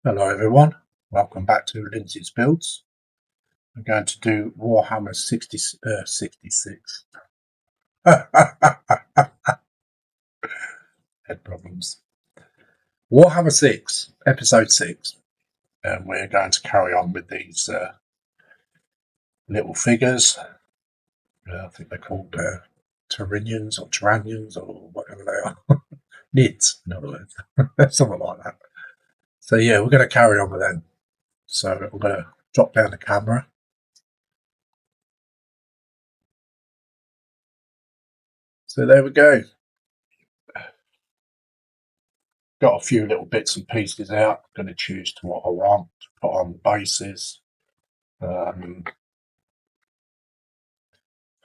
Hello everyone, welcome back to Lindsay's Builds. I'm going to do Warhammer 66. Head problems. Warhammer 6, episode 6. And we're going to carry on with these little figures. I think they're called Tyranians or Tyranians or whatever they are. Nids, in other words. Something like that. So yeah, we're going to carry on with them. So we're going to drop down the camera. So there we go. Got a few little bits and pieces out. I'm going to choose to what I want to put on the bases.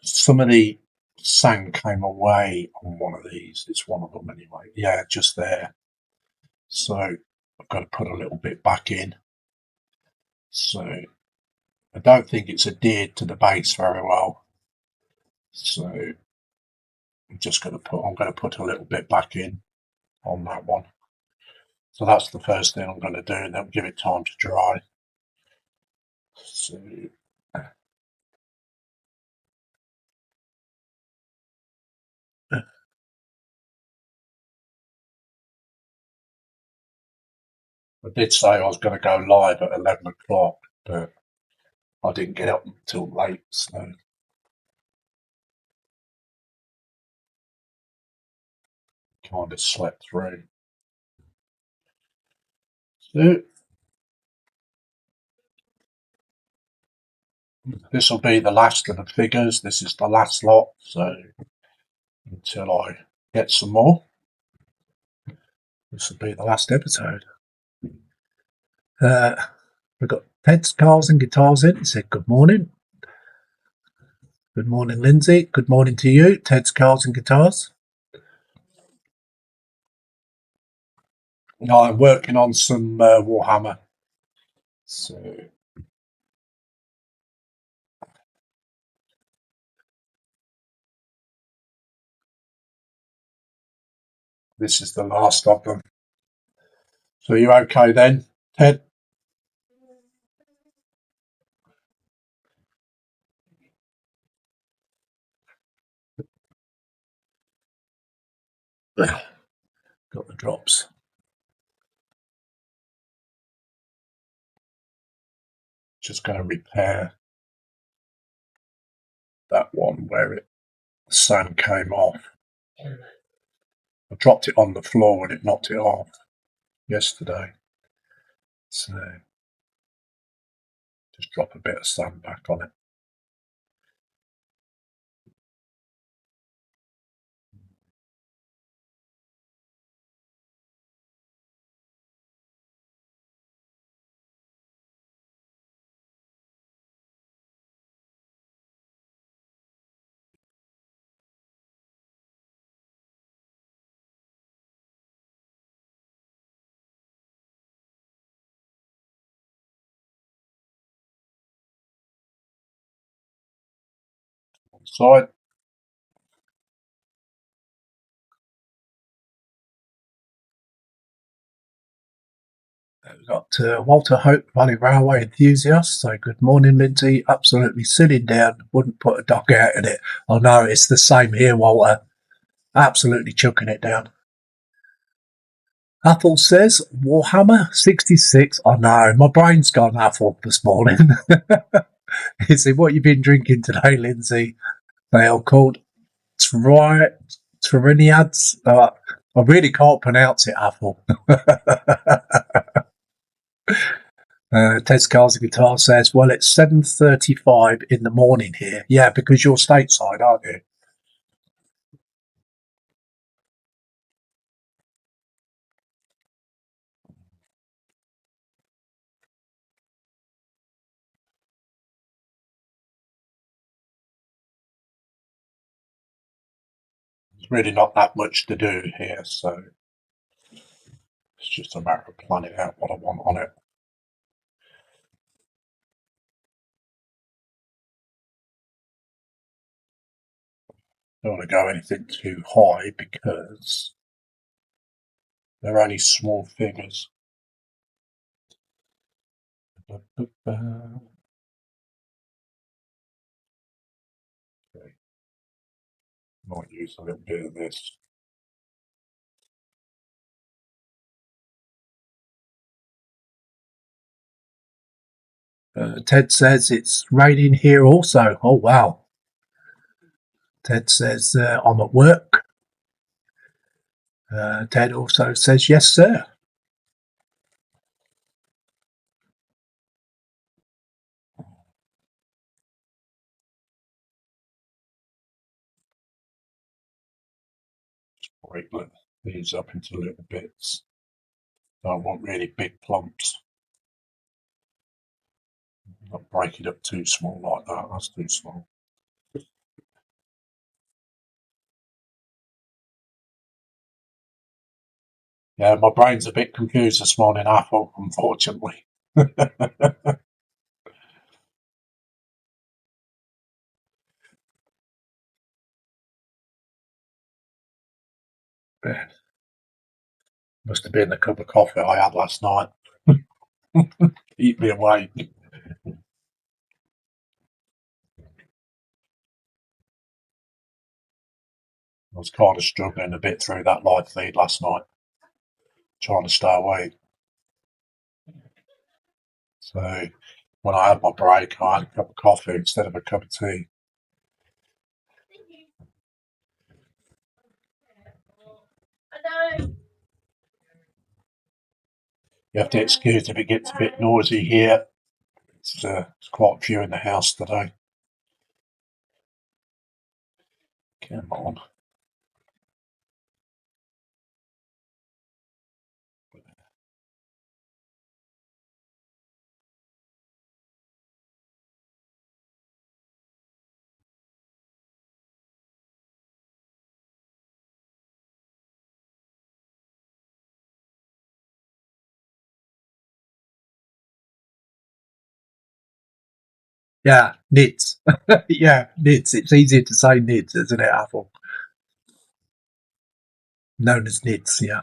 Some of the sand came away on one of these. It's one of them anyway. Yeah, just there. So I've got to put a little bit back in. So I don't think it's adhered to the base very well. So I'm just going to put a little bit back in on that one. So that's the first thing I'm going to do, and then give it time to dry. So I did say I was going to go live at 11 o'clock, but I didn't get up until late, so kind of slept through. So this will be the last of the figures. This is the last lot, so until I get some more, this will be the last episode. We've got Ted's Cars and Guitars in. He said, good morning. Good morning, Lindsay. Good morning to you, Ted's Cars and Guitars. I'm working on some Warhammer. So this is the last of them. So you okay then, Ted? Got the drops. Just going to repair that one where the sand came off. I dropped it on the floor and it knocked it off yesterday. So just drop a bit of sand back on it. Side. We've got Walter Hope, Valley Railway enthusiast. So good morning, Lindsay. Absolutely sitting down. Wouldn't put a dog out in it. Oh no, it's the same here, Walter. Absolutely chucking it down. Athel says Warhammer 66. Oh no, my brain's gone Athel this morning. He said, what you been drinking today, Lindsay? They are called Tyraniads. I really can't pronounce it, Athel. Ted's Cars and Guitar says, well, it's 7:35 in the morning here. Yeah, because you're stateside, aren't you? There's really not that much to do here, so it's just a matter of planning out what I want on it. Don't want to go anything too high because they're only small figures. Okay. Might use a little bit of this. Ted says it's raining here also. Oh, wow. Ted says I'm at work. Ted also says, yes, sir. Break these up into little bits. Don't want really big clumps. Not break it up too small like that. That's too small. Yeah, my brain's a bit confused this morning, Apple, unfortunately. Yeah. Must have been the cup of coffee I had last night. Keep me awake. I was kind of struggling a bit through that live feed last night, trying to stay awake. So when I had my break, I had a cup of coffee instead of a cup of tea. You have to excuse if it gets a bit noisy here. It's quite a few in the house today. Come on. Yeah, knits. Yeah, knits. It's easier to say knits, isn't it, Apple? Known as knits, yeah.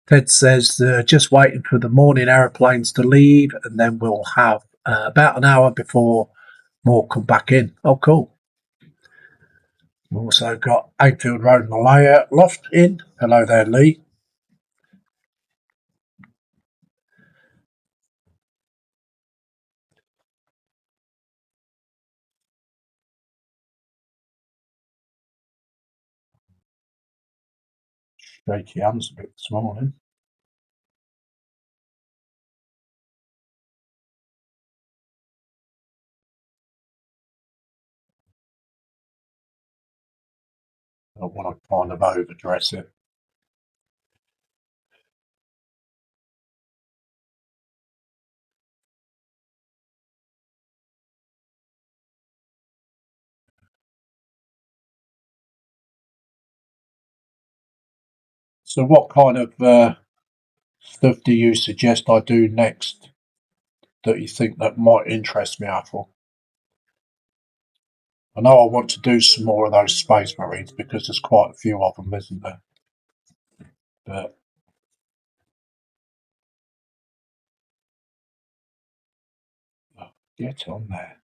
Ted says, just waiting for the morning aeroplanes to leave, and then we'll have about an hour before more come back in. Oh, cool. We've also got Apefield Road Malaya Loft in. Hello there, Lee. Shaky hands a bit this morning. I want to kind of overdress it. So, what kind of stuff do you suggest I do next that you think that might interest me, Apple? I know I want to do some more of those Space Marines because there's quite a few of them, isn't there? But get on there.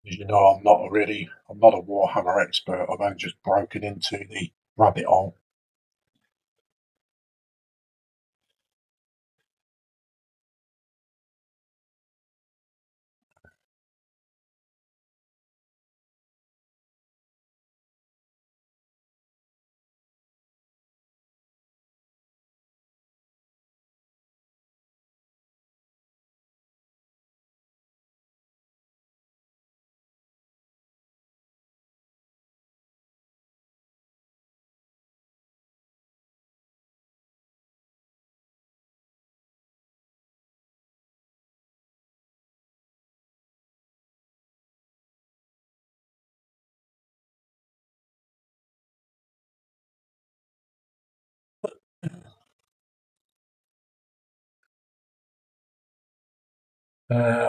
As you know, I'm not a Warhammer expert. I've only just broken into the rabbit hole.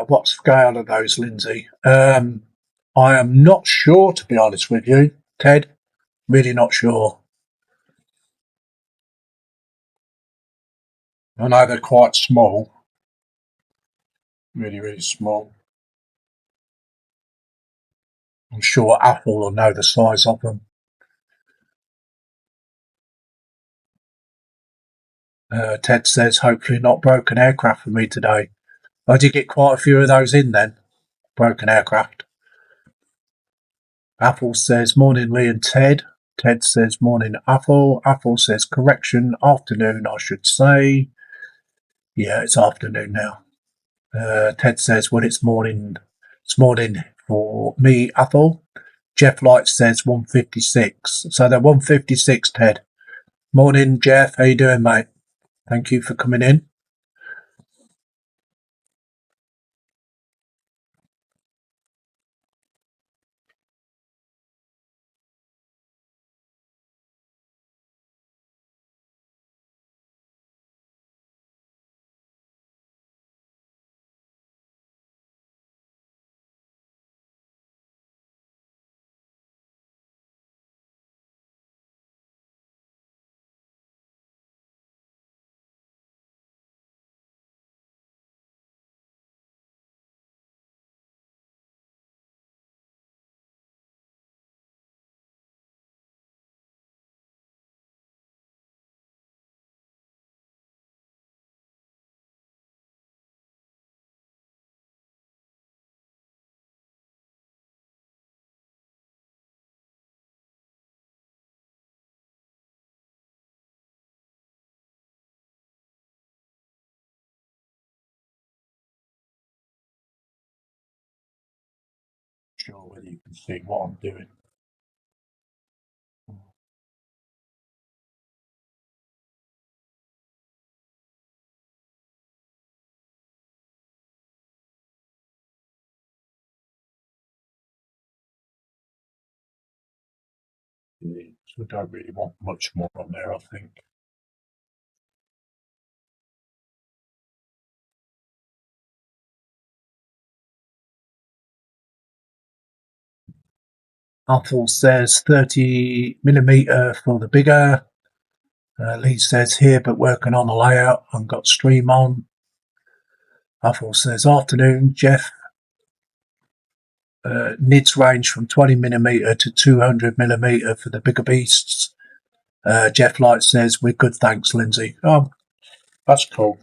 What scale are those, Lindsay? I am not sure, to be honest with you, Ted. Really not sure. I know they're quite small. Really, really small. I'm sure Apple will know the size of them. Ted says, hopefully not broken aircraft for me today. I did get quite a few of those in then. Broken aircraft. Apple says, morning Lee and Ted. Ted says, morning Apple. Apple says, correction, afternoon I should say. Yeah, it's afternoon now. Ted says, well, it's morning. It's morning for me, Apple. Jeff Light says 156. So they're 156, Ted. Morning, Jeff. How you doing, mate? Thank you for coming in. Sure whether you can see what I'm doing. So I don't really want much more on there, I think. Apple says 30mm for the bigger. Lee says here, but working on the layout and got stream on. Apple says afternoon, Jeff. Nids range from 20mm to 200mm for the bigger beasts. Jeff Light says, we're good, thanks, Lindsay. Oh, that's cool.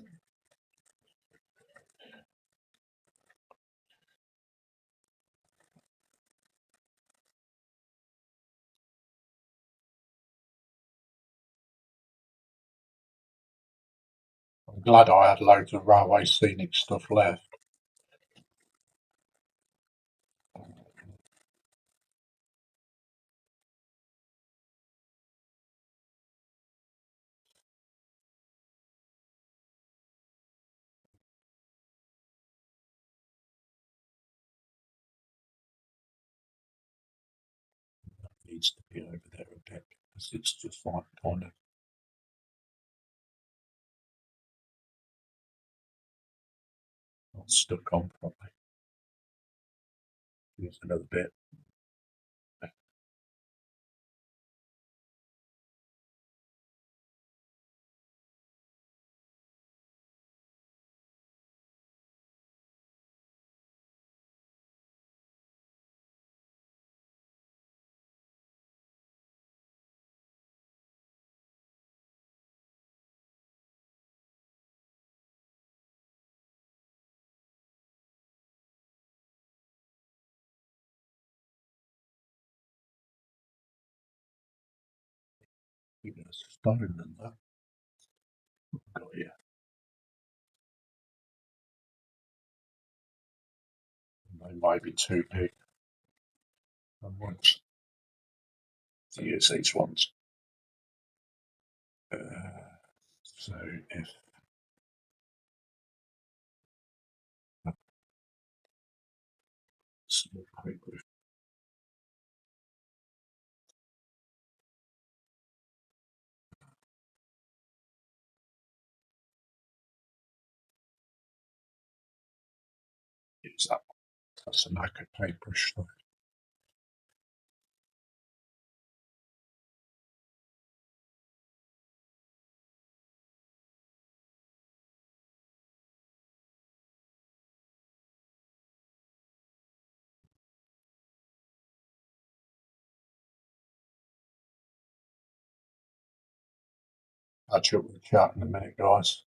I'm glad I had loads of railway scenic stuff left. Needs to be over there a bit because it's just like kind of not stuck on properly. Here's another bit. Even a stone than that. Got here. They might be too big. And once to use these ones. So if small paper, use that. That's a lacquer paper stuff. catch up with the chat in a minute, guys.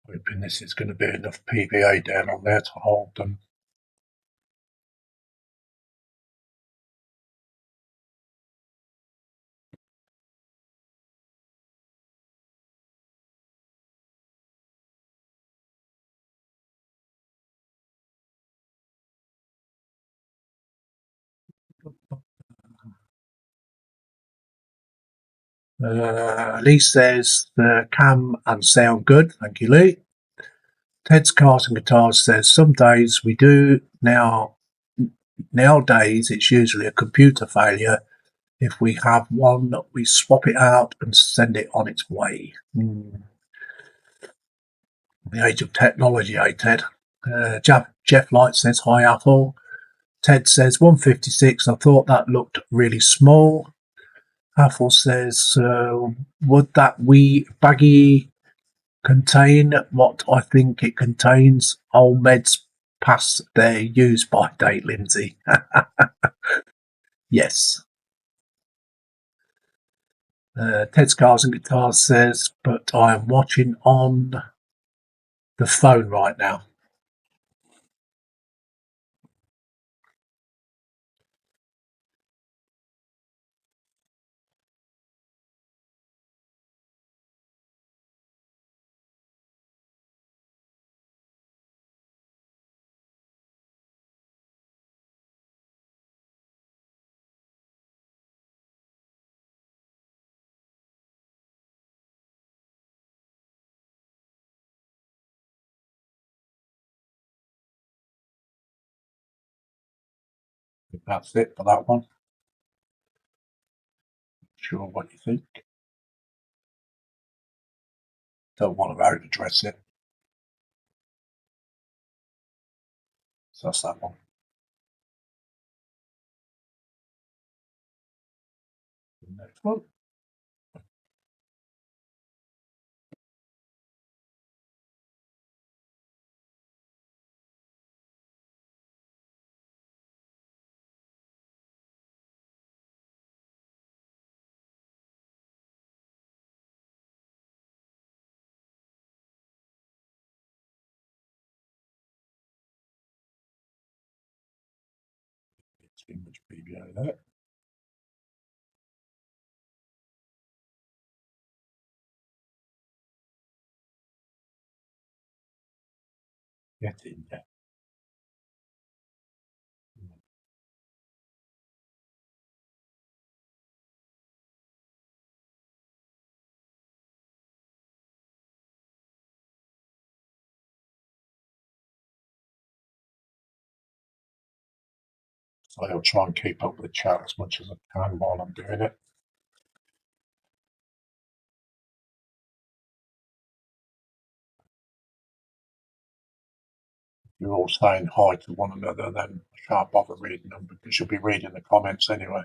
Hoping this is going to be enough PVA down on there to hold them. Lee says the cam and sound good. Thank you, Lee. Ted's Cars and Guitars says some days we do now. Nowadays, it's usually a computer failure. If we have one, we swap it out and send it on its way. The age of technology, eh, Ted? Jeff Light says, hi, Apple. Ted says, 156. I thought that looked really small. Apple says, would that wee baggy contain what I think it contains? Old meds past their use by date, Lindsay. Yes. Ted's Cars and Guitars says, but I am watching on the phone right now. That's it for that one. Sure what you think. Don't want to overdress it. So that's that one. The next one. Too much PBO there. Get in there. So I'll try and keep up with the chat as much as I can while I'm doing it. You're all saying hi to one another, then I shan't bother reading them because you'll be reading the comments anyway.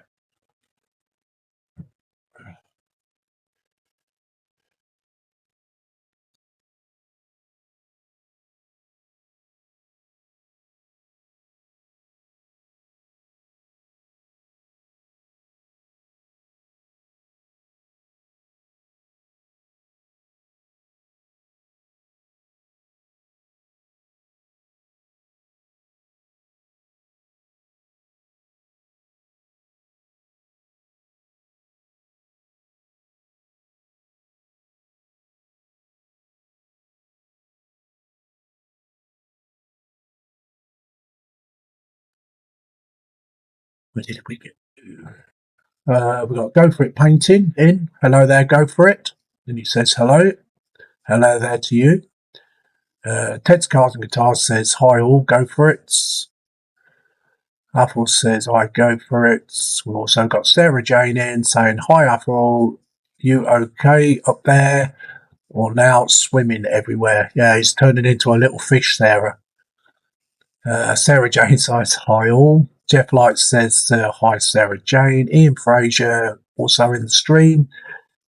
Where did we get to? We've got Go For It Painting in. Hello there, Go For It. And he says hello. Hello there to you. Ted's Cars and Guitars says hi all, go for it. Athel says I go for it. We've also got Sarah Jane in saying hi Athel, you okay up there? Or now swimming everywhere. Yeah, he's turning into a little fish, Sarah. Sarah Jane says hi all. Jeff Light says hi Sarah Jane. Ian Fraser also in the stream.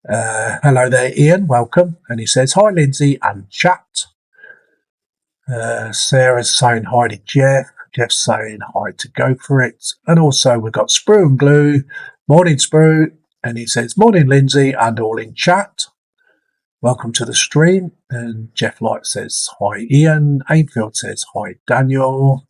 Hello there Ian, welcome. And he says hi Lindsay and chat. Sarah's saying hi to Jeff. Jeff's saying hi to Go For It. And also we've got Sprue and Glue. Morning Sprue. And he says morning Lindsay and all in chat. Welcome to the stream. And Jeff Light says hi Ian. Ainfield says hi Daniel.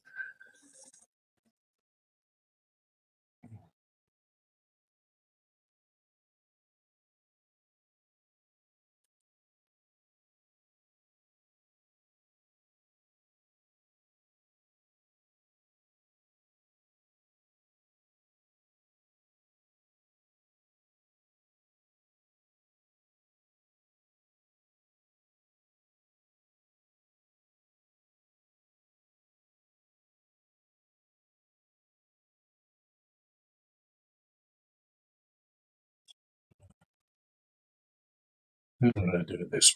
Who am I going to do this?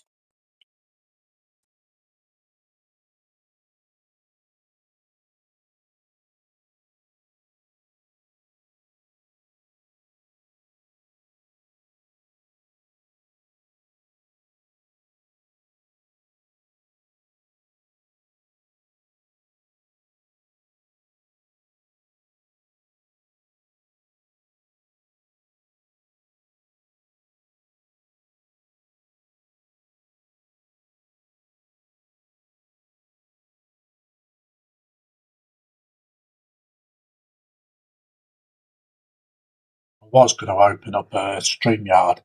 I was going to open up a StreamYard,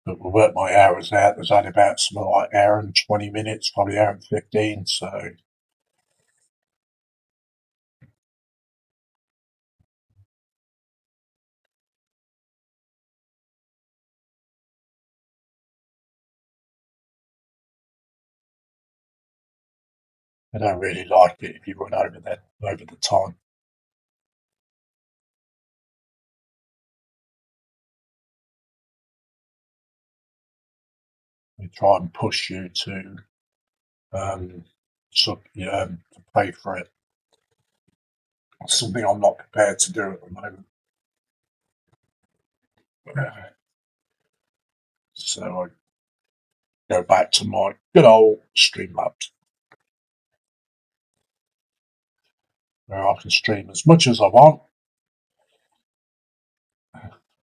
but we'll work my hours out. There's only about something like hour and 20 minutes, probably hour and 15, so I don't really like it if you run over the time. They try and push you to to pay for it. Something I'm not prepared to do at the moment. So I go back to my good old Streamlabs, where I can stream as much as I want,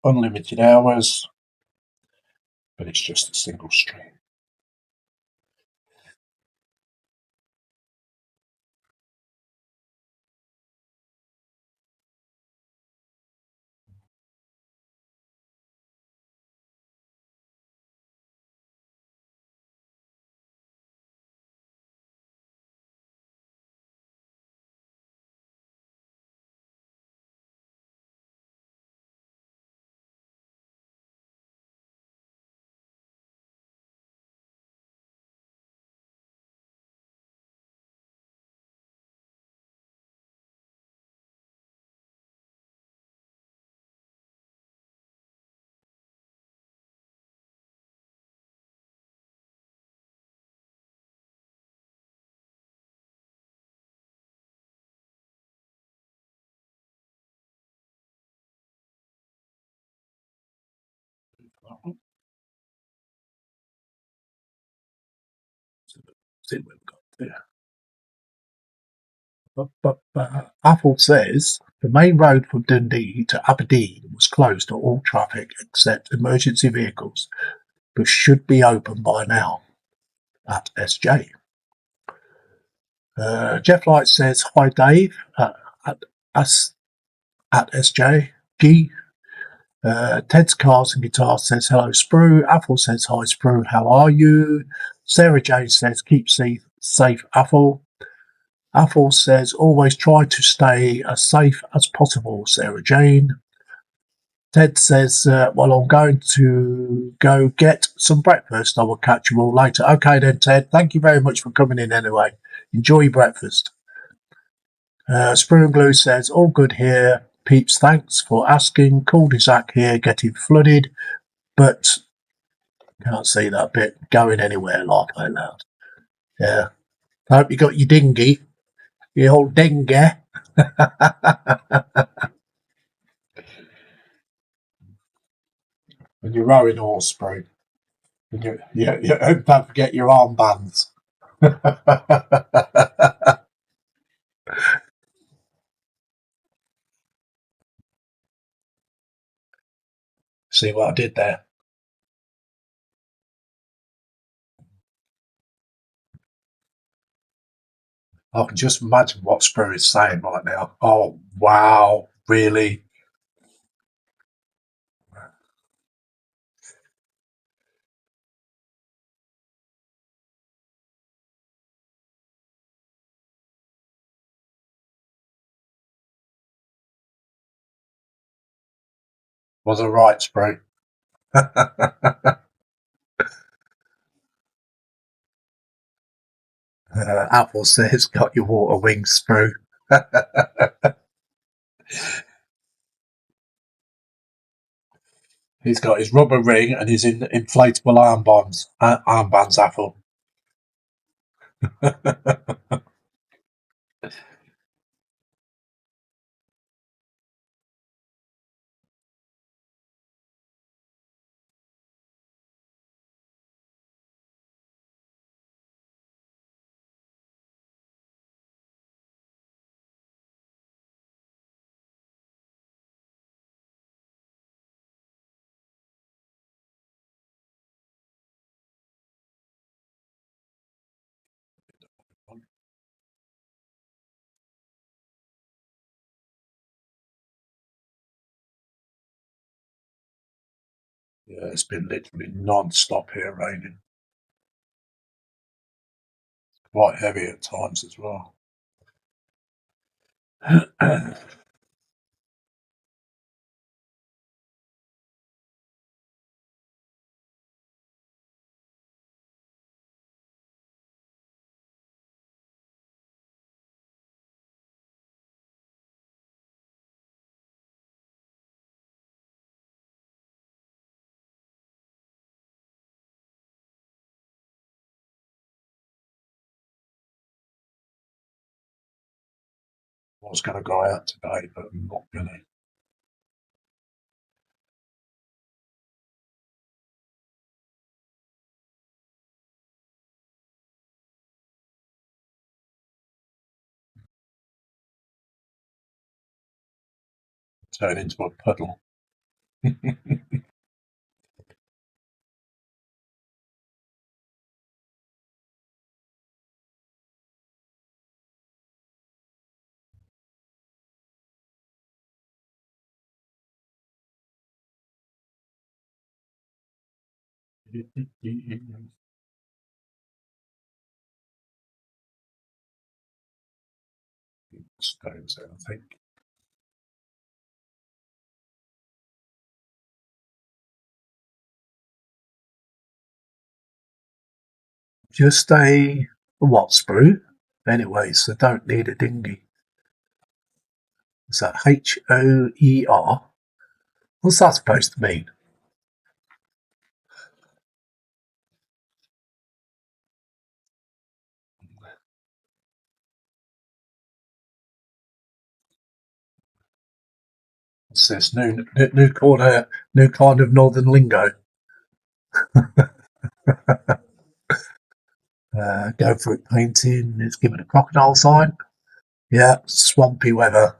unlimited hours, but it's just a single stream. See what we've got there. But Apple says the main road from Dundee to Aberdeen was closed to all traffic except emergency vehicles, but should be open by now at SJ. Jeff Light says hi Dave at SJ. Gee. Ted's Cars and Guitars says hello Sprue. Apple says hi Sprue, how are you? Sarah Jane says keep safe Apple. Apple says, always try to stay as safe as possible, Sarah Jane. Ted says, well, I'm going to go get some breakfast. I will catch you all later. Okay then, Ted. Thank you very much for coming in anyway. Enjoy your breakfast. Spoon Glue says, all good here. Peeps, thanks for asking. Cul-de-sac here getting flooded, but can't see that bit going anywhere like out loud. Yeah. I hope you got your dinghy. Your old dinghy. And your rowing horse, bro. And don't forget your armbands. See what I did there? I can just imagine what Spur is saying right now. Oh, wow, really? Was I right, Spur? Apple says, got your water wings, Spur. He's got his rubber ring and his inflatable armbands, Apple. Yeah, it's been literally non-stop here raining. Quite heavy at times as well. I was going to go out today, but I'm not going to turn into a puddle. Stones there, I think. Just a what sprue? Anyway, so don't need a dinghy. Is that Hoer? What's that supposed to mean? What's this new kind of northern lingo? Go for it painting. Let's give it a crocodile sign. Yeah, swampy weather.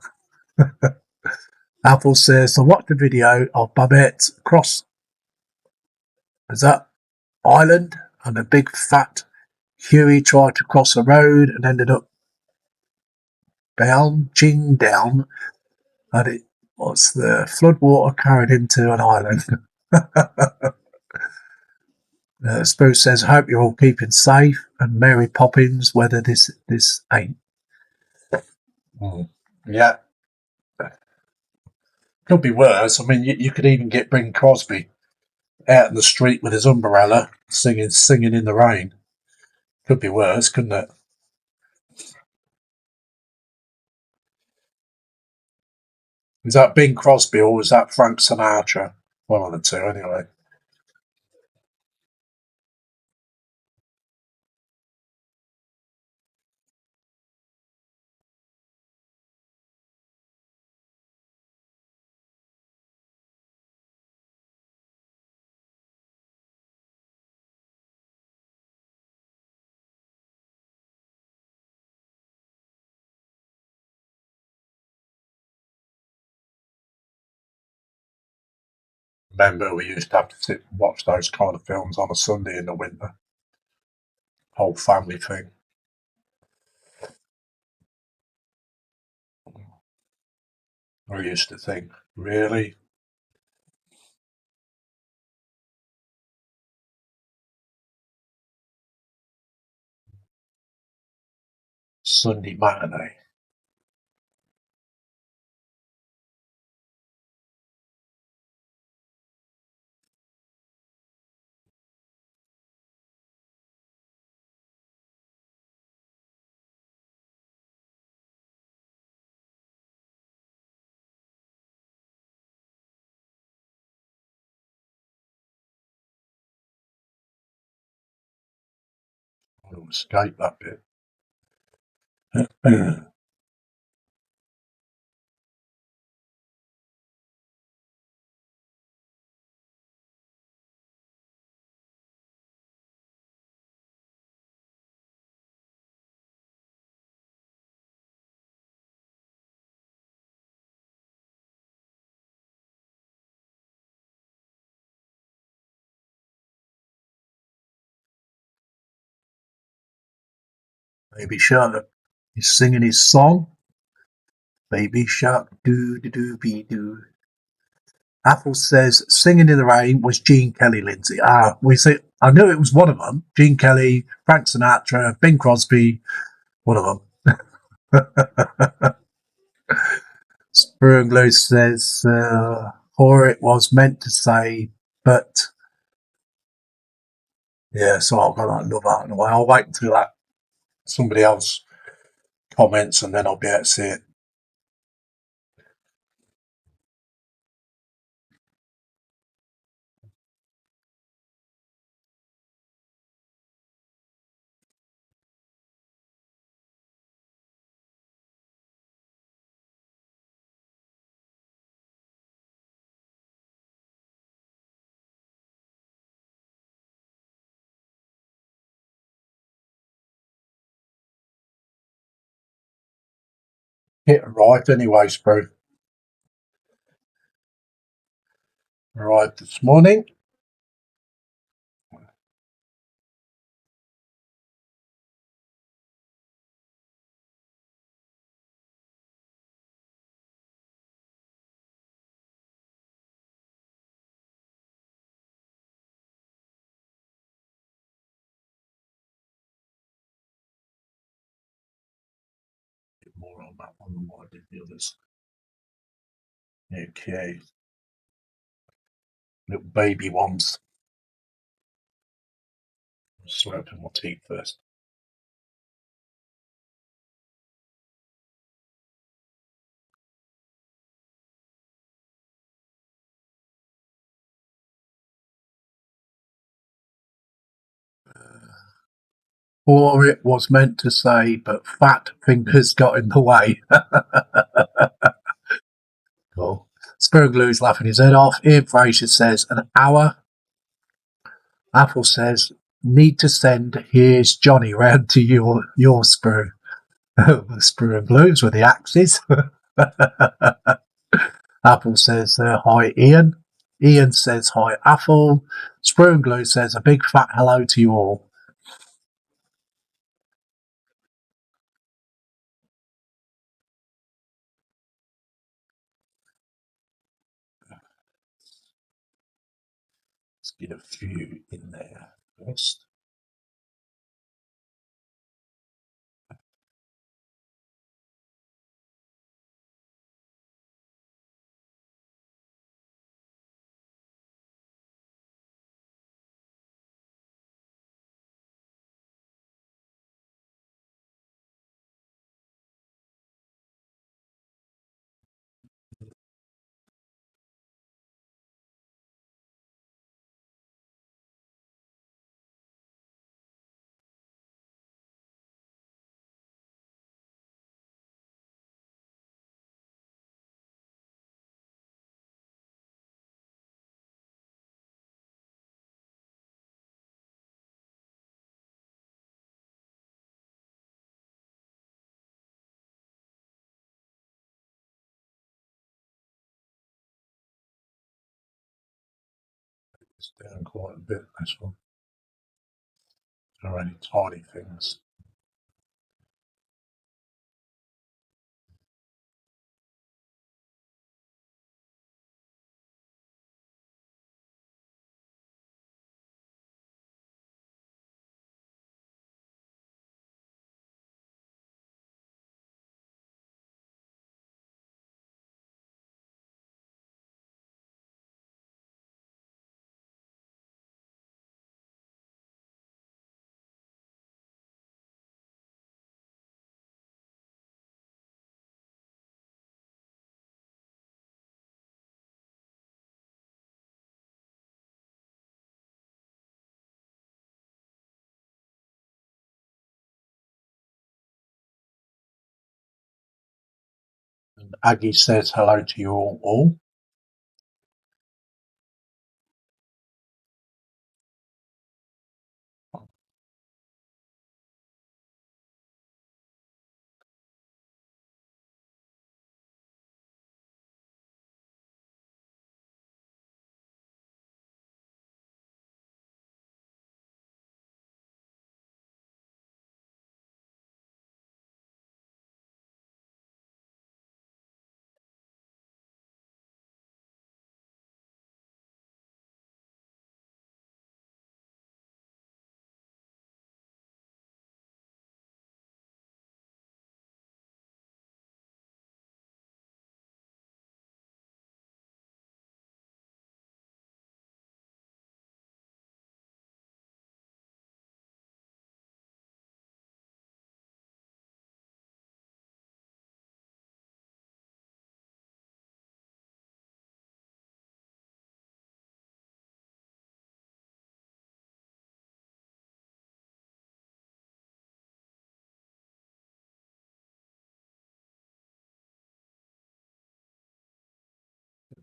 Apple says, I watched the video of Babette across that island and a big fat Huey tried to cross the road and ended up bouncing down, and it was the floodwater carried him to an island. Spruce says, I hope you're all keeping safe, and Mary Poppins, whether this ain't. Yeah, could be worse. I mean, you could even get Bing Crosby out in the street with his umbrella, singing in the rain. Could be worse, couldn't it? Is that Bing Crosby or was that Frank Sinatra? One of the two, anyway. Remember, we used to have to sit and watch those kind of films on a Sunday in the winter. Whole family thing. I used to think, really? Sunday matinee? I want to escape that bit. Baby Shark. He's singing his song. Baby Shark, doo doo doo be doo. Apple says "Singing in the Rain" was Gene Kelly, Lindsay. We say I knew it was one of them. Gene Kelly, Frank Sinatra, Bing Crosby, one of them. Spur and Glue says, or it was meant to say, but yeah, so I've got that love out in the way. I'll wait until that somebody else comments and then I'll be able to see it. Hit arrived anyway, Spur. Arrived this morning. More on that one than what I did the others. Okay. Little baby ones. Slurping my teeth first. Or it was meant to say, but fat fingers got in the way. Cool. Spurglue's laughing his head off. Ian Fraser says, an hour. Apple says, need to send Here's Johnny round to your Spur. Spur and Blues with the axes. Apple says, hi, Ian. Ian says, hi, Apple. Spur and Glue says, a big fat hello to you all. Let's get a few in there first. It's down quite a bit, this one. There are only tiny things. And Aggie says hello to you all.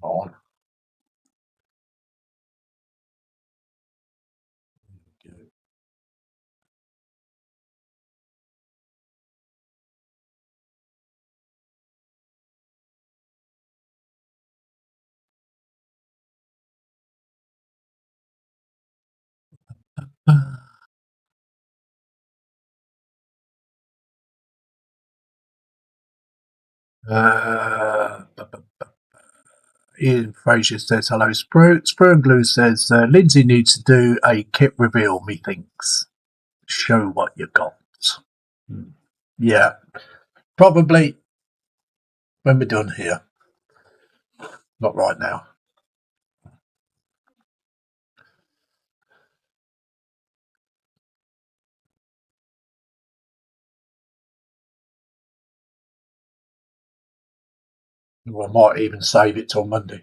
Come on. Uh, Ian Fraser says hello. Spur and Glue says Lindsay needs to do a kit reveal, methinks. Show what you got. Yeah, probably when we're done here. Not right now. We might even save it till Monday.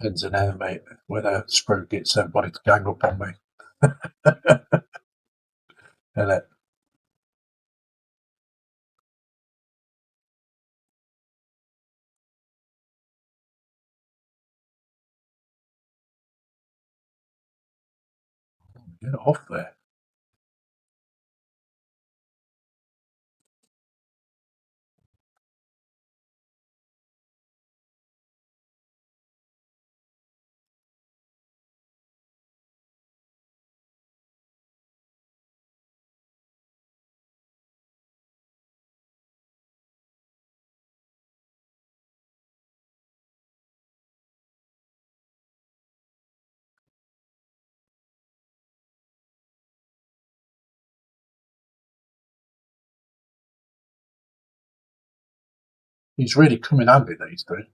Depends on how, mate, whether Sprue gets everybody to gang up on me. Innit? Get off there. These really come in handy, these do.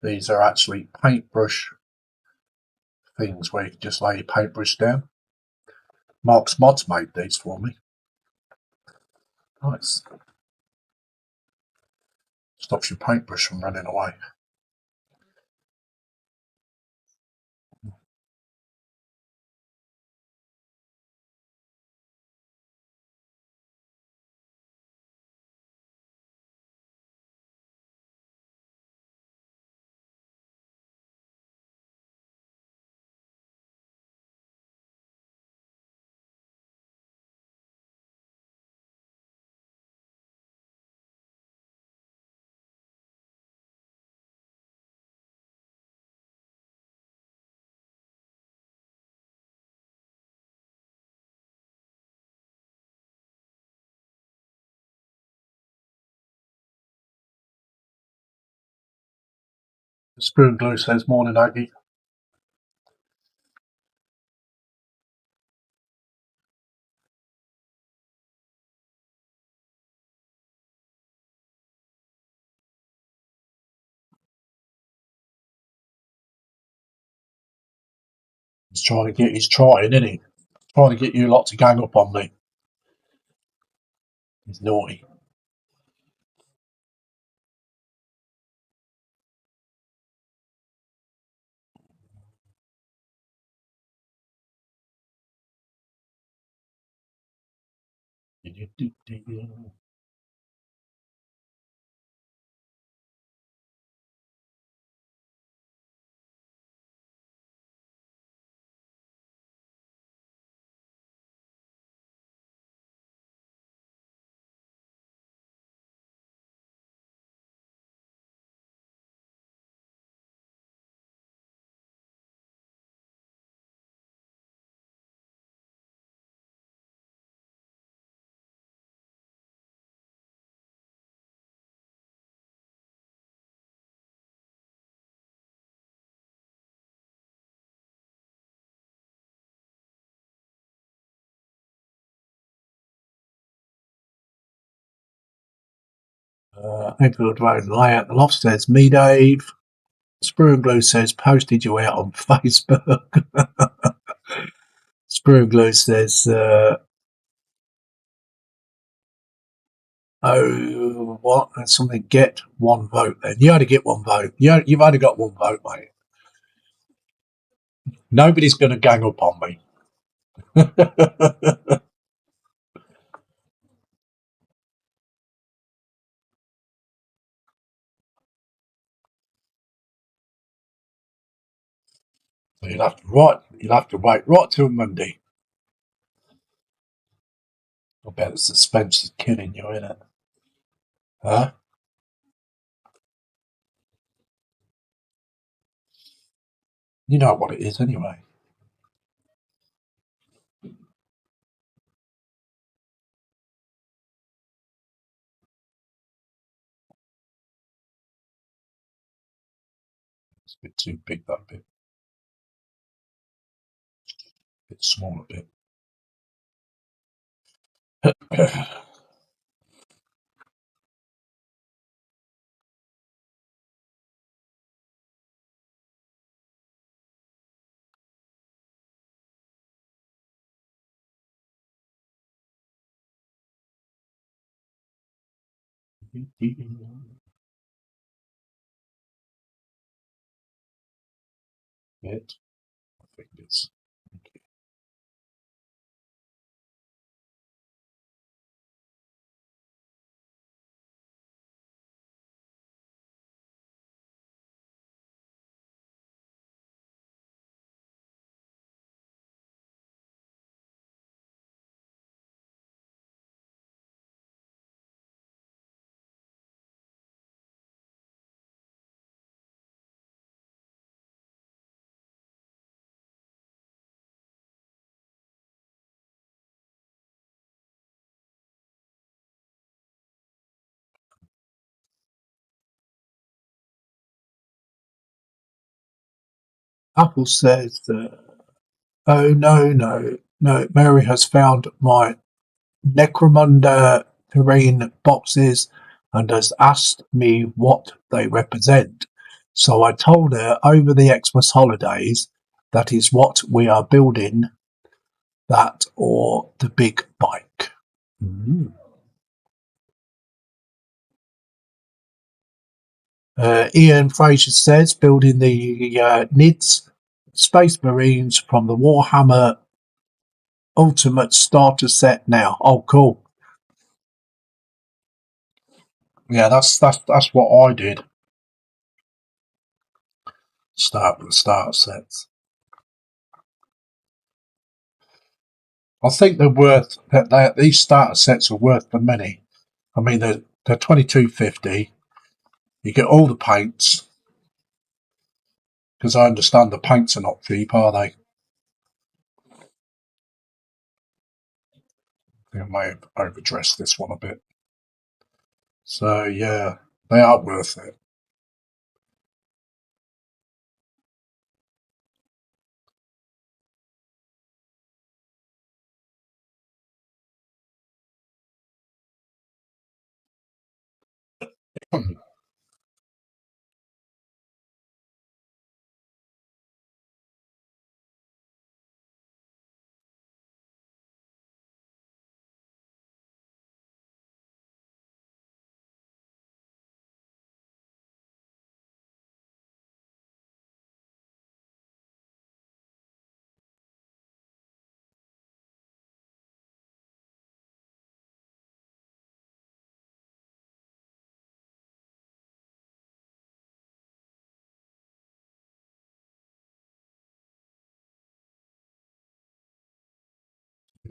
These are actually paintbrush things where you can just lay your paintbrush down. Mark's Mods made these for me. Nice. Stops your paintbrush from running away. Spoon Glue says, morning, Aggie. He's trying, isn't he? Trying to get you lot to gang up on me. He's naughty. Enfield Road layout. The loft says, me, Dave. Sprue and Glue says, posted you out on Facebook. Sprue and Glue says, oh, what? That's something. Get one vote then. You only get one vote. You've only got one vote, mate. Nobody's going to gang up on me. So you'll have to wait right till Monday. I bet the suspense is killing you, isn't it? Huh? You know what it is anyway. It's a bit too big, that bit. A bit small, a bit. It, I think it's. Apple says, oh, no. Mary has found my Necromunda terrain boxes and has asked me what they represent. So I told her over the Xmas holidays that is what we are building, that or the big bike. Mm. Ian Fraser says, building the NIDS Space Marines from the Warhammer Ultimate Starter Set now. Oh, cool. Yeah, that's what I did. Start with the starter sets. I think they're worth that. These starter sets are worth the money. I mean, they're $22.50. You get all the paints, because I understand the paints are not cheap, are they? I may have overdressed this one a bit. So yeah, they are worth it.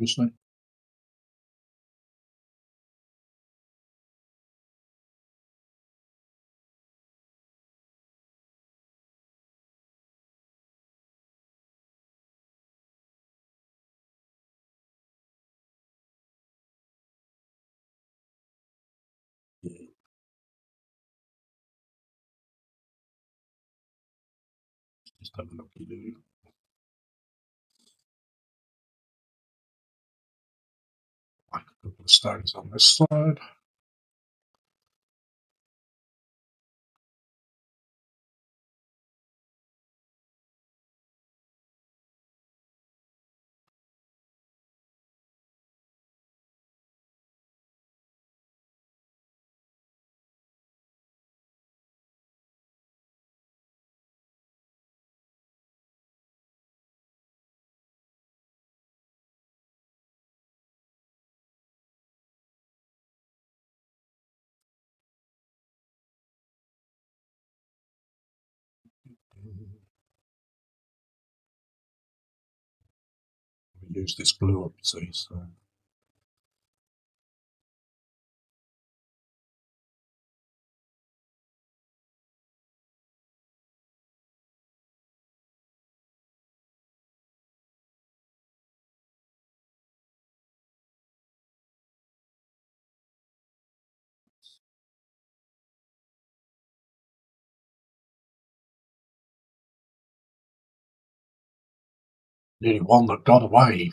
obviously. Yeah, just have a looky do. Like a couple of stones on this side. We use this glue up, see, so. Nearly one that got away.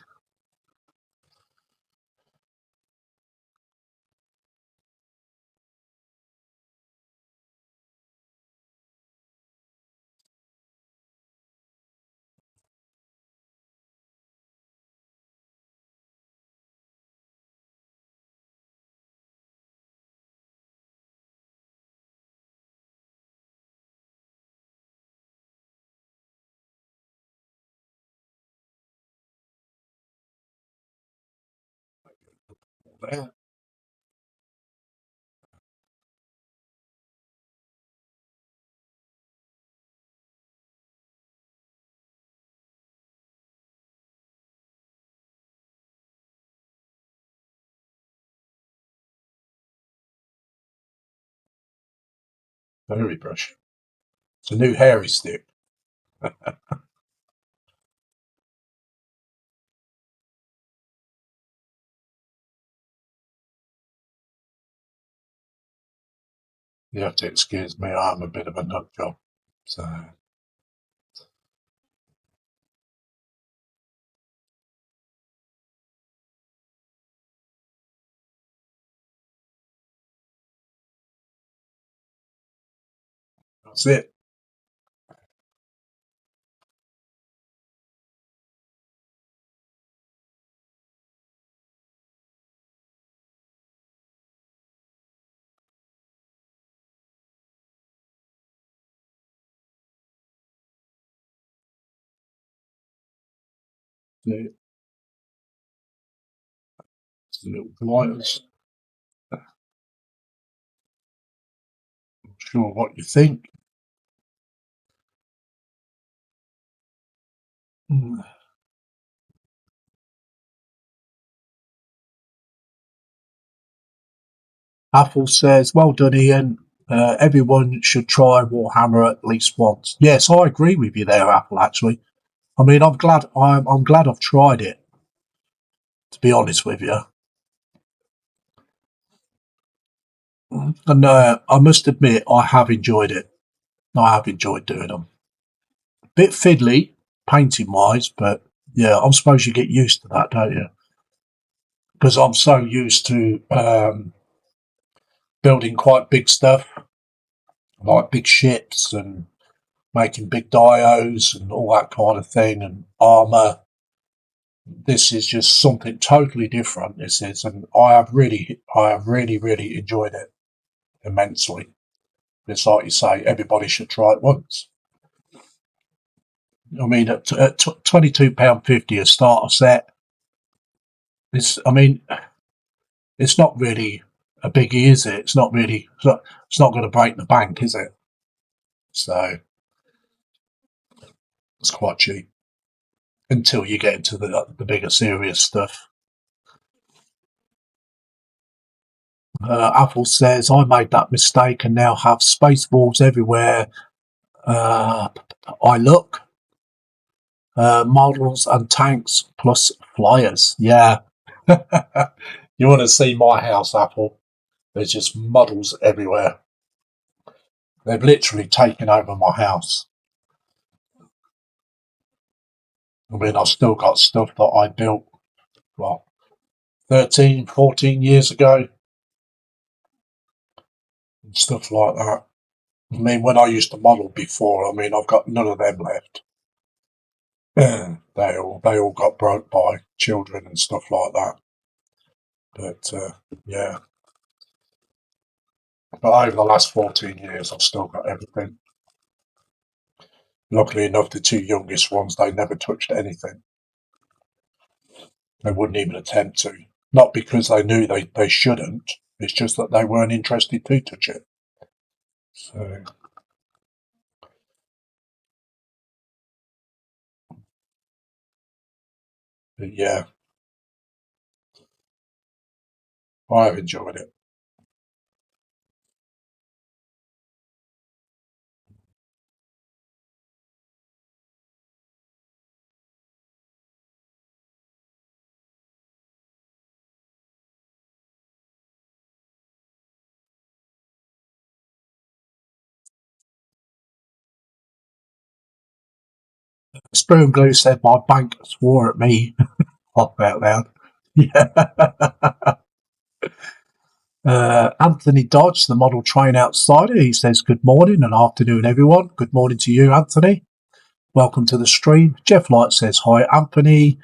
There. Very brush. It's a new hairy stick. You have to excuse me, I'm a bit of a nut job. So that's it. It's the little gliders. Not sure what you think. Mm. Apple says, "Well done, Ian. Everyone should try Warhammer at least once." Yes, I agree with you there, Apple. Actually, I mean, I'm glad. I'm glad I've tried it. To be honest with you, and I must admit, I have enjoyed it. I have enjoyed doing them. Bit fiddly, painting wise, but yeah, I'm suppose you get used to that, don't you? Because I'm so used to building quite big stuff, like big ships and making big dios and all that kind of thing, and armor. This is just something totally different. This is, and I have really enjoyed it immensely. It's like you say, everybody should try it once. I mean, at £22.50 a starter set, I mean, it's not really a biggie, is it? It's not going to break the bank, is it? So it's quite cheap until you get into the bigger serious stuff. Apple says, I made that mistake and now have space wolves everywhere. I look. Models and tanks plus flyers. Yeah. You want to see my house, Apple? There's just models everywhere. They've literally taken over my house. I mean, I've still got stuff that I built, what, 13, 14 years ago, and stuff like that. I mean, when I used to model before, I mean, I've got none of them left. They all got broke by children and stuff like that. But yeah, but over the last 14 years, I've still got everything. Luckily enough, the two youngest ones, they never touched anything. They wouldn't even attempt to. Not because they knew they shouldn't. It's just that they weren't interested to touch it. So, but yeah, I have enjoyed it. Spoon Glue said my bank swore at me. Laugh out loud. Yeah. Anthony Dodge, the model train outsider, he says, good morning and afternoon, everyone. Good morning to you, Anthony. Welcome to the stream. Jeff Light says, hi, Anthony.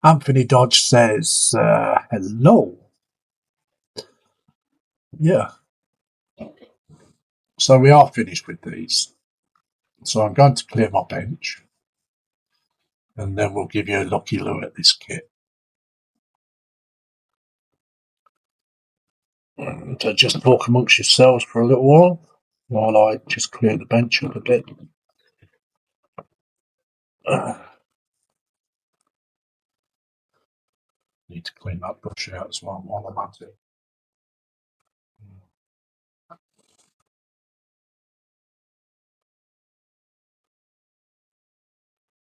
Anthony Dodge says, hello. Yeah. So we are finished with these. So I'm going to clear my bench and then we'll give you a lucky loo at this kit. So just talk amongst yourselves for a little while I just clear the bench up a bit. Need to clean that brush out as well while I'm at it.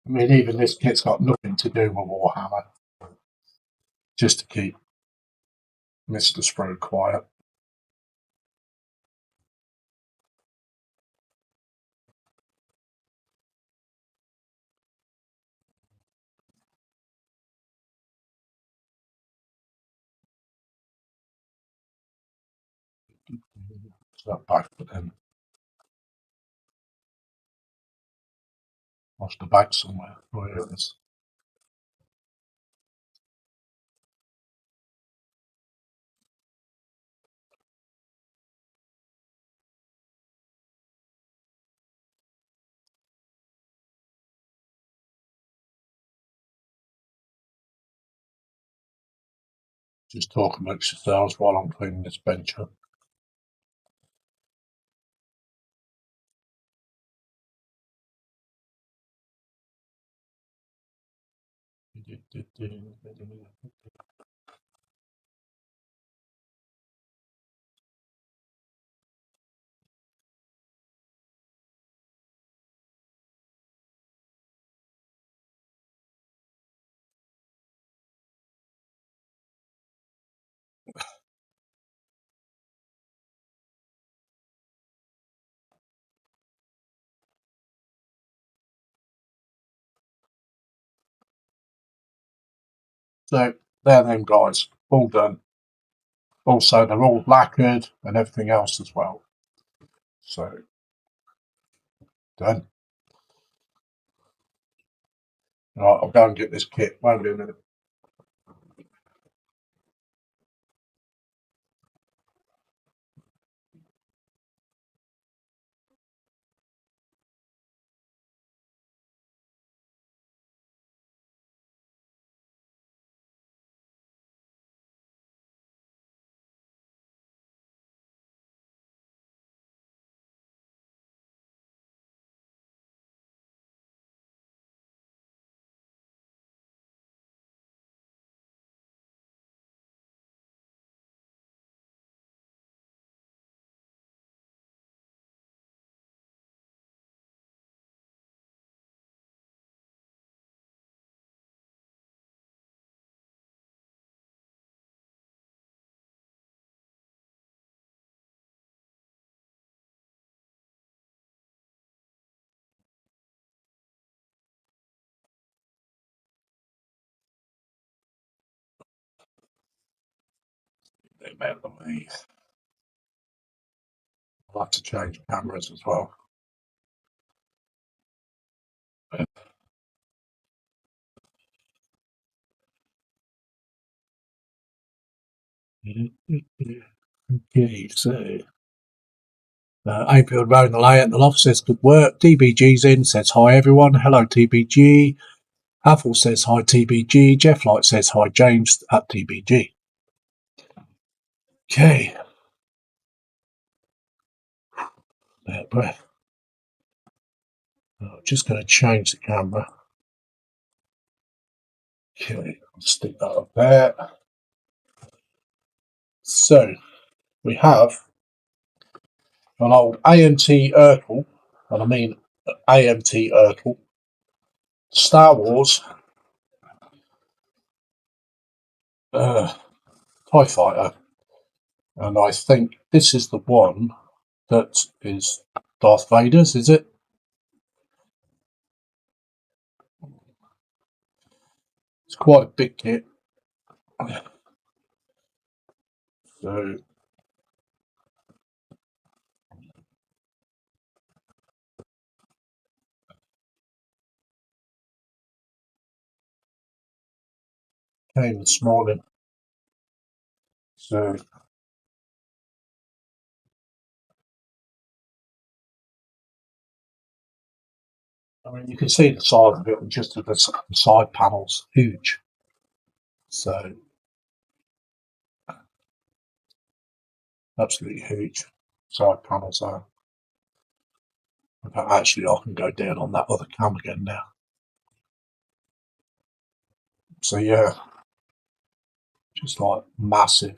I mean, even this kit's got nothing to do with Warhammer, just to keep Mr. Sprue quiet. So back for them. Lost the bag somewhere. Oh, here it is. Just talk amongst yourselves while I'm cleaning this bench up. So there them guys, all done. Also, they're all lacquered and everything else as well. So done. Right, I'll go and get this kit. Won't be a minute. Get them out of the way. I'll have to change cameras as well. Okay, so April Rowan the layout in the loft says good work. TBG's in, says hi everyone. Hello TBG. Haffle says hi TBG. Jeff Light says hi James at TBG. Okay. Bad breath. I'm just going to change the camera. Okay, I'll stick that up there. So we have an old AMT Urkel, and I mean AMT Urkel, Star Wars TIE Fighter, and I think this is the one that is Darth Vader's, is it? It's quite a big kit. So came this morning. So I mean, you can see the size of it just at the side panels, huge. So absolutely huge side panels are. In fact, actually, I can go down on that other cam again now. So yeah, just like massive.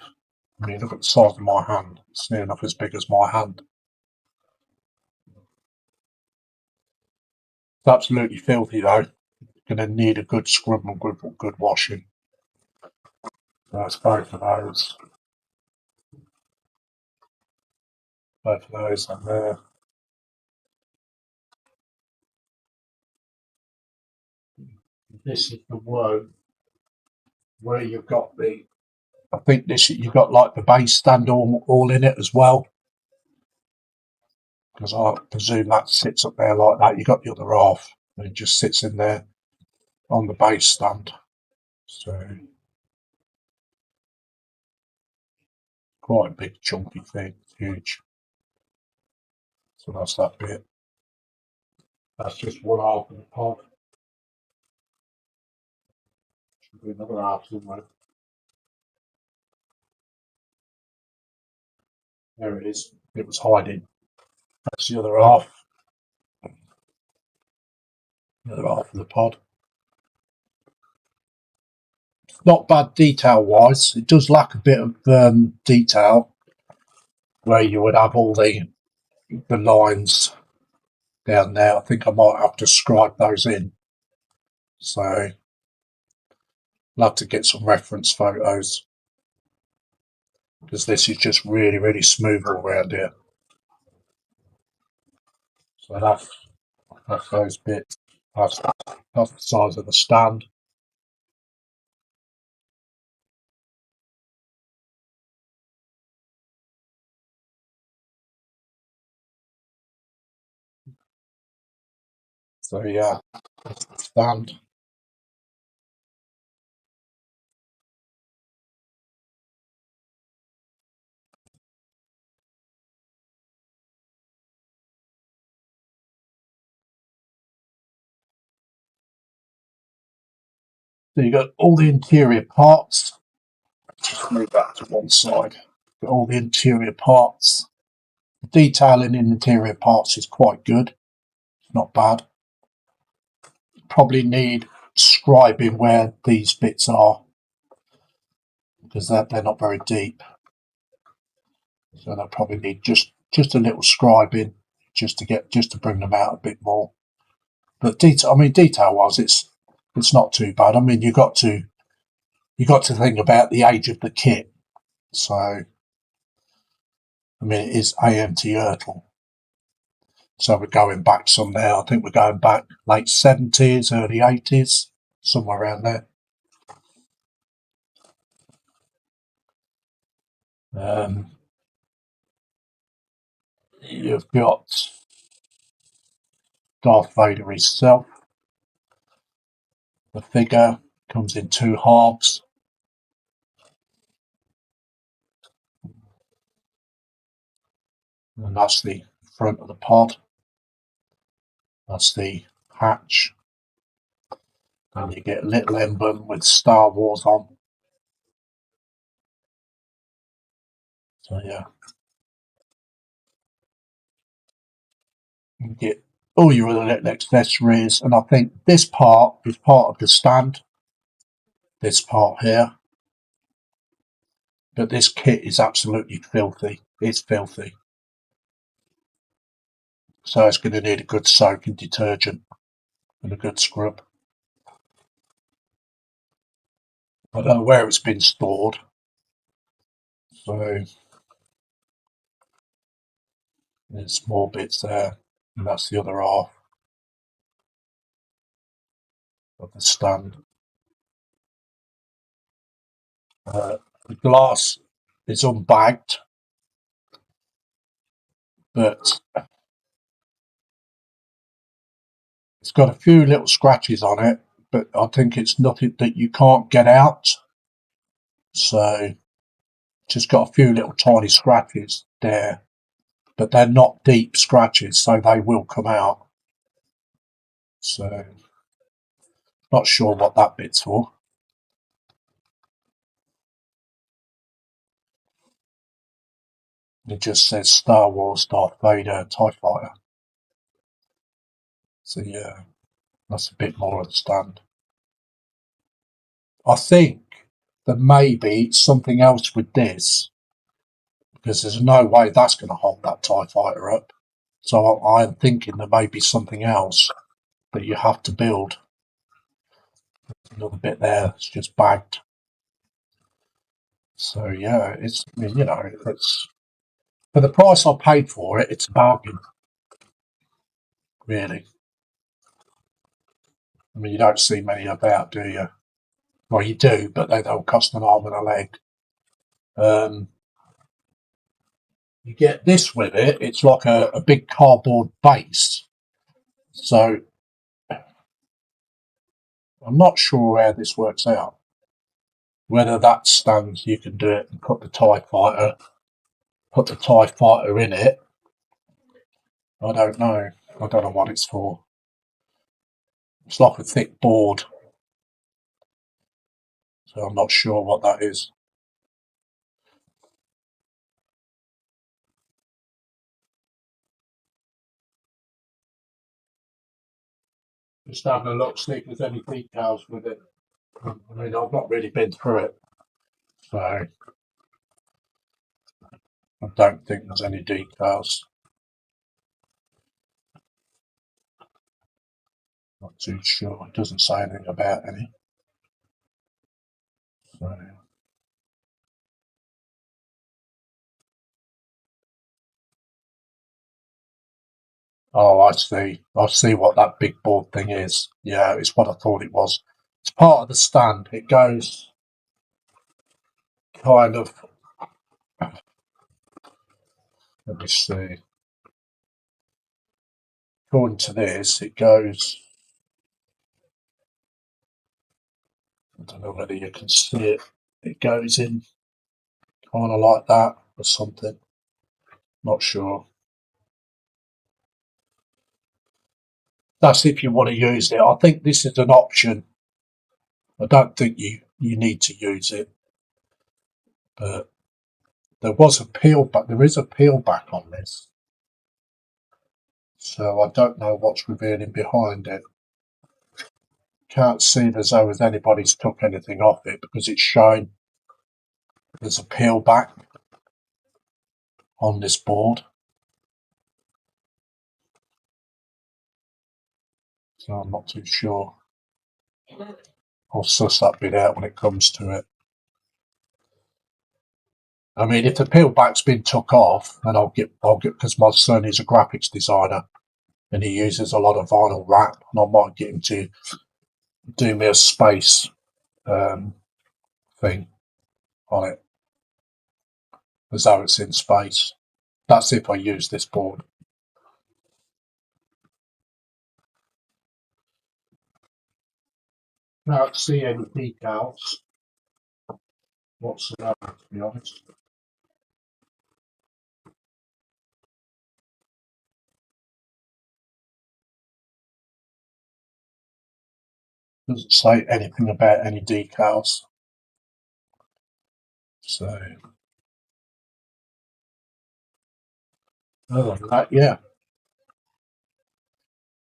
I mean, look at the size of my hand. It's near enough as big as my hand. It's absolutely filthy though. Going to need a good scrub and good washing. That's both of those. Both of those and there. This is the one where you've got the. I think this you've got like the base stand all in it as well. Because I presume that sits up there like that. You've got the other half, and it just sits in there on the base stand. So quite a big chunky thing, huge. So that's that bit. That's just one half of the pod. Should be another half somewhere. There it is. It was hiding. That's the other half. The other half of the pod. Not bad detail wise. It does lack a bit of detail where you would have all the lines down there. I think I might have to scribe those in. So I'll have to get some reference photos because this is just really, really smooth all around here. So that's those bits. That's the size of the stand. So yeah, that's the stand. So you got all the interior parts. Just move that to one side. Got all the interior parts. The detailing in interior parts is quite good. It's not bad. Probably need scribing where these bits are because they're not very deep. So they'll probably need just a little scribing just to bring them out a bit more. But detail wise, it's not too bad. I mean, you got to think about the age of the kit. So I mean, it is AMT Urkel. So we're going back some now. I think we're going back late 70s, early 80s, somewhere around there. You've got Darth Vader himself. The figure comes in two halves. And that's the front of the pod. That's the hatch. And you get a little emblem with Star Wars on. So yeah. You get all your other little accessories, and I think this part is part of the stand. This part here. But this kit is absolutely filthy. It's filthy. So it's going to need a good soaking detergent and a good scrub. I don't know where it's been stored. So there's small bits there, and that's the other half of the stand. The glass is unbagged, but it's got a few little scratches on it, but I think it's nothing that you can't get out. So just got a few little tiny scratches there, but they're not deep scratches, so they will come out. So not sure what that bit's for. It just says Star Wars, Darth Vader, TIE Fighter. So yeah, that's a bit more of the stand. I think there may be something else with this, because there's no way that's going to hold that TIE Fighter up. So I'm thinking there may be something else that you have to build. Another bit there, it's just bagged. So yeah, it's, it's for the price I paid for it, it's a bargain. Really. I mean, you don't see many about, do you? Well, you do, but they don't cost an arm and a leg. You get this with it. It's like a big cardboard base. So I'm not sure how this works out. Whether that stands, you can do it and put the TIE Fighter in it. I don't know. I don't know what it's for. It's like a thick board. So I'm not sure what that is. Just having a look, see if there's any details with it. I mean, I've not really been through it. So I don't think there's any details. Not too sure. It doesn't say anything about any. So, oh, I see. I see what that big board thing is. Yeah, it's what I thought it was. It's part of the stand. It goes kind of. Let me see. According to this, it goes. I don't know whether you can see it. It goes in kind of like that or something. Not sure. That's if you want to use it. I think this is an option. I don't think you need to use it. But there was a peel back. There is a peel back on this. So I don't know what's revealing behind it. Can't see as though anybody's took anything off it because it's showing there's a peel back on this board. So I'm not too sure. I'll suss that bit out when it comes to it. I mean, if the peel back's been took off, then I'll get because my son is a graphics designer and he uses a lot of vinyl wrap, and I might get him to do me a space thing on it as though it's in space. That's if I use this board. I don't see any decals whatsoever, to be honest. Doesn't say anything about any decals. So, other than that, yeah,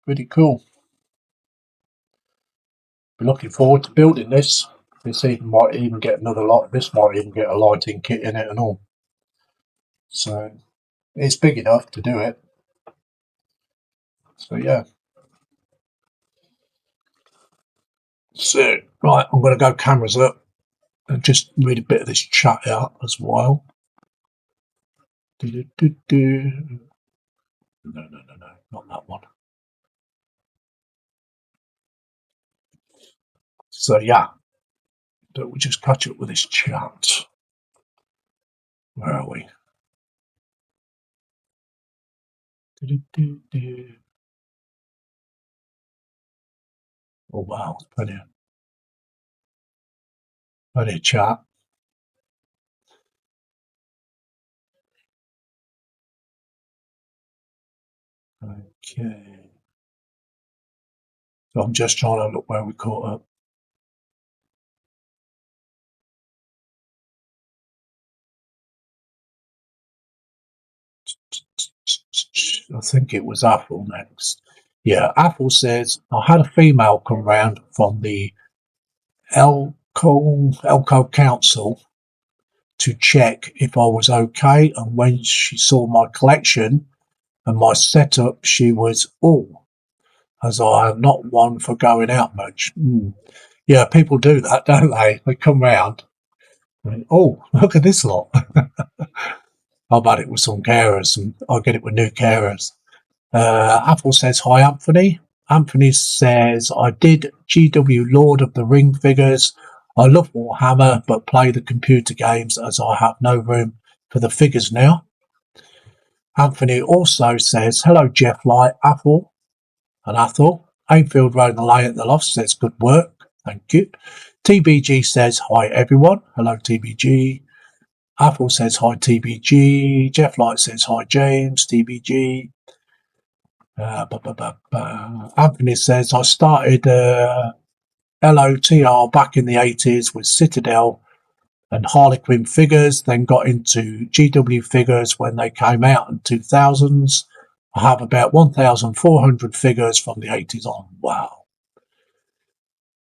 pretty cool. Be looking forward to building this. This might even get another light. This might even get a lighting kit in it and all. So it's big enough to do it. So yeah. So right, I'm going to go cameras up and just read a bit of this chat out as well. No, not that one. So yeah, but we'll just catch up with this chat. Where are we? Oh wow, plenty of chat. Okay. So I'm just trying to look where we caught up. I think it was Apple next. Yeah, Apple says, I had a female come round from the Elco Council to check if I was okay, and when she saw my collection and my setup, she was, as I am not one for going out much. Yeah, people do that, don't they? They come round. Look at this lot. I've had it with some carers, and I get it with new carers. Apple says, hi, Anthony. Anthony says, I did GW Lord of the Ring figures. I love Warhammer, but play the computer games as I have no room for the figures now. Anthony also says, hello, Jeff Light, Apple and Athel. Ainfield Road and Lay at the Loft says, good work. Thank you. TBG says, hi, everyone. Hello, TBG. Apple says, hi, TBG. Jeff Light says, hi, James. TBG. Anthony says, I started LOTR back in the 80s with Citadel and Harlequin figures, then got into GW figures when they came out in 2000s. I have about 1,400 figures from the 80s on. Wow.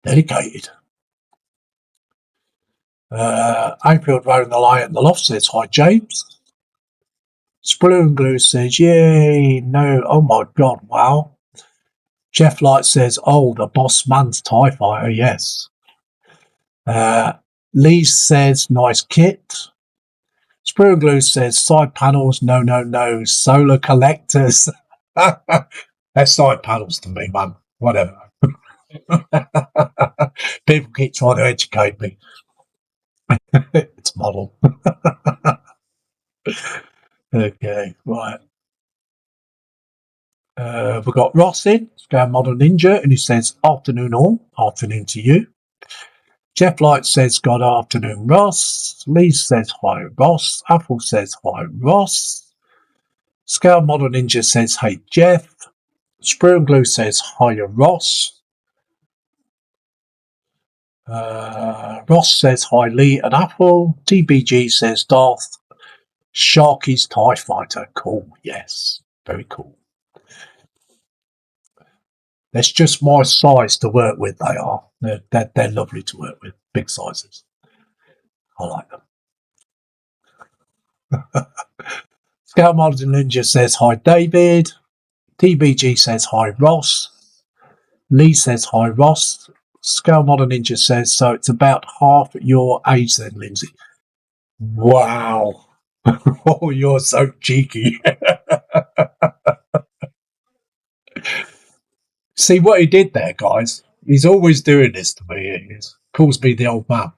Dedicated. April Road and the Light and the Loft says, hi, James. Sprue and Glue says, yay, no, oh my God, wow. Jeff Light says, the boss man's TIE fighter, yes. Lee says, nice kit. Sprue and Glue says, side panels, no, solar collectors. They're side panels to me, man. Whatever. People keep trying to educate me. It's model. Okay, right. We've got Ross in, Scam Model Ninja, and he says, afternoon all, afternoon to you. Jeff Light says, good afternoon, Ross. Lee says, hi, Ross. Apple says, hi, Ross. Scale Model Ninja says, hey, Jeff. Sprue and Glue says, hi, Ross. Ross says, hi, Lee and Apple. TBG says, Darth Sharky's TIE Fighter. Cool, yes, very cool. That's just my size to work with, they are. They're lovely to work with, big sizes. I like them. Scale Model Ninja says, hi, David. TBG says, hi, Ross. Lee says, hi, Ross. Scale Model Ninja says, so it's about half your age then, Lindsay. Wow. Oh, you're so cheeky. See what he did there, guys? He's always doing this to me. He calls me the old man.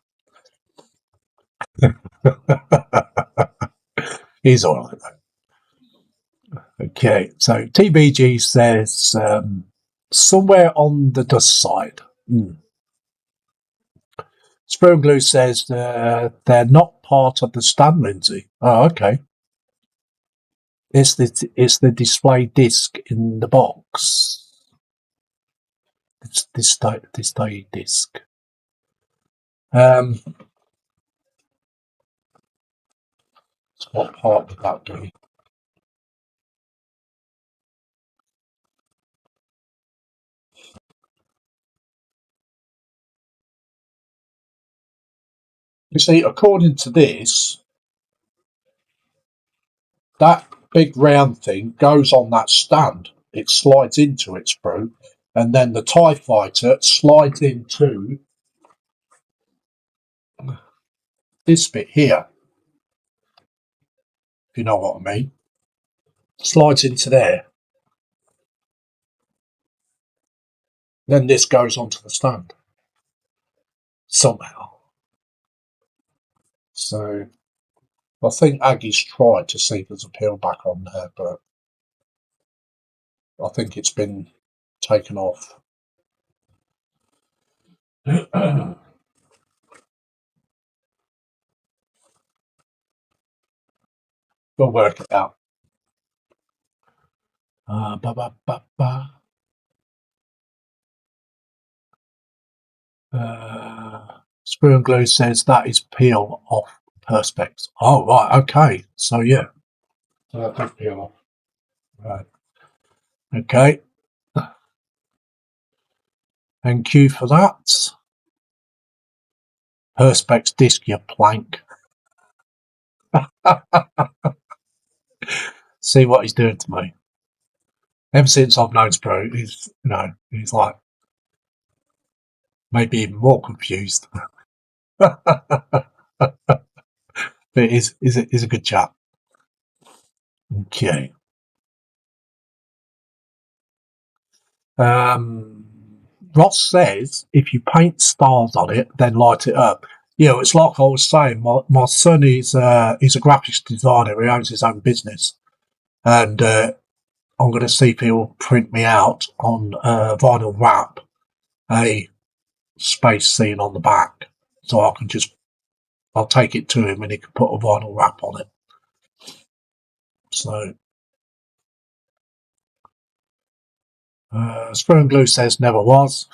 He's all right, though. Okay, so TBG says somewhere on the dust side. Spoon Glue says they're not part of the stand, Lindsay. Oh, okay. It's the display disc in the box. It's display disc. So what part would that be? You see, according to this, that big round thing goes on that stand. It slides into its sprue, and then the TIE Fighter slides into this bit here, if you know what I mean. Slides into there. Then this goes onto the stand. Somehow. So I think Aggie's tried to see if there's a peel back on there, but I think it's been taken off. We'll work it out. Spoon Glue says that is peel off perspex. Oh, right, okay. So, yeah. So that does peel off. Right. Okay. Thank you for that. Perspex disc, you plank. See what he's doing to me. Ever since I've known Spro, he's like maybe even more confused. But he's a good chap. Okay. Ross says if you paint stars on it, then light it up. It's like I was saying. My son is he's a graphics designer. He owns his own business, and I'm going to see if he'll print me out on vinyl wrap a space scene on the back, so I'll take it to him and he can put a vinyl wrap on it. So, Spoon Glue says never was.